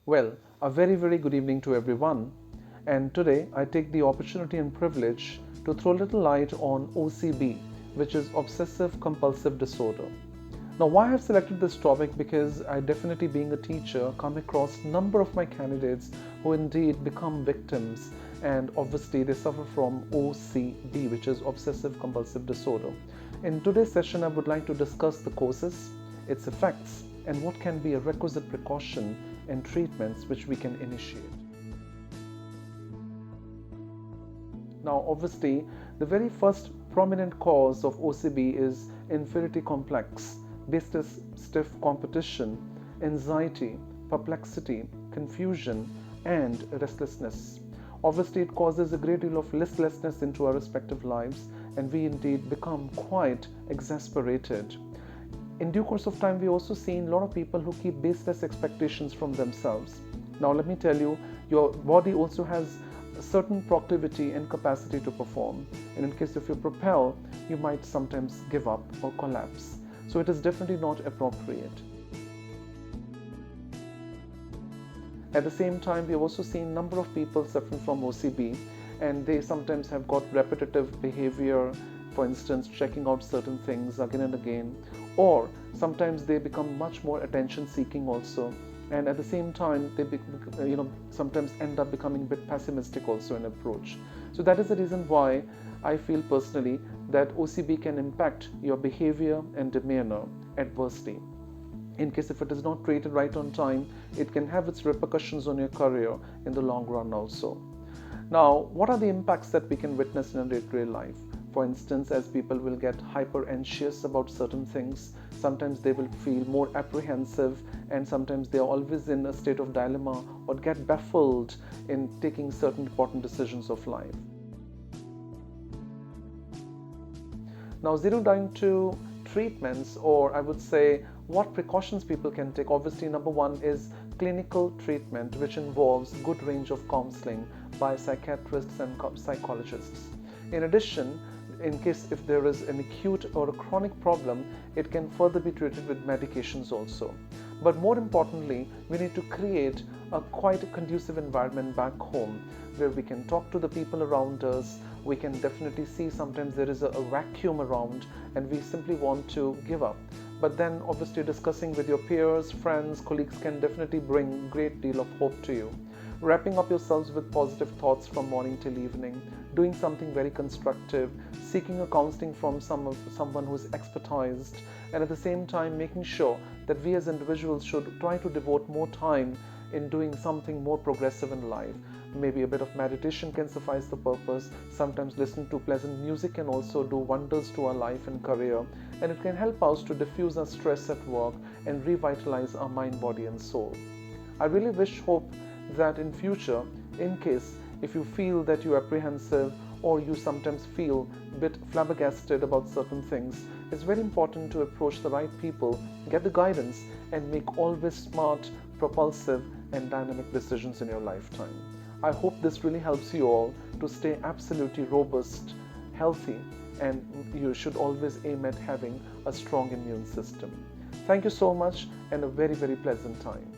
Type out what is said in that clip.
Well, a very good evening to everyone. And today I take the opportunity and privilege to throw a little light on OCB, which is Obsessive Compulsive Disorder. Now, why I have selected this topic? Because I definitely, being a teacher, come across a number of my candidates who indeed become victims, and obviously they suffer from OCD, which is Obsessive Compulsive Disorder. In today's session, I would like to discuss the causes, its effects, and what can be a requisite precaution and treatments which we can initiate. Now, obviously, the very first prominent cause of OCB is inferiority complex, vistas stiff competition, anxiety, perplexity, confusion, and restlessness. Obviously, it causes a great deal of listlessness into our respective lives, and we indeed become quite exasperated. In due course of time, we also seen a lot of people who keep baseless expectations from themselves. Now, let me tell you, your body also has a certain proclivity and capacity to perform. And in case if you propel, you might sometimes give up or collapse. So it is definitely not appropriate. At the same time, we have also seen a number of people suffering from OCB, and they sometimes have got repetitive behavior, for instance, checking out certain things again and again, or sometimes they become much more attention seeking also, and at the same time they sometimes end up becoming a bit pessimistic also in approach. So that is the reason why I feel personally that OCB can impact your behavior and demeanor adversely. In case if it is not treated right on time, it can have its repercussions on your career in the long run also. Now, what are the impacts that we can witness in a day-to-day life? For instance, as people will get hyper anxious about certain things, sometimes they will feel more apprehensive, and sometimes they are always in a state of dilemma or get baffled in taking certain important decisions of life. Now, zero down to treatments, or I would say what precautions people can take. Obviously, number one is clinical treatment, which involves good range of counseling by psychiatrists and psychologists. In addition, in case if there is an acute or a chronic problem, it can further be treated with medications also. But more importantly, we need to create a quite conducive environment back home where we can talk to the people around us. We can definitely see sometimes there is a vacuum around and we simply want to give up. But then obviously discussing with your peers, friends, colleagues can definitely bring a great deal of hope to you. Wrapping up yourselves with positive thoughts from morning till evening, doing something very constructive, seeking a counseling from someone who is expertised, and at the same time making sure that we as individuals should try to devote more time in doing something more progressive in life. Maybe a bit of meditation can suffice the purpose. Sometimes listening to pleasant music can also do wonders to our life and career, and it can help us to diffuse our stress at work and revitalize our mind, body and soul. I really hope that in future, in case if you feel that you're apprehensive or you sometimes feel a bit flabbergasted about certain things, it's very important to approach the right people, get the guidance, and make always smart, propulsive, and dynamic decisions in your lifetime. I hope this really helps you all to stay absolutely robust, healthy, and you should always aim at having a strong immune system. Thank you so much, and a very pleasant time.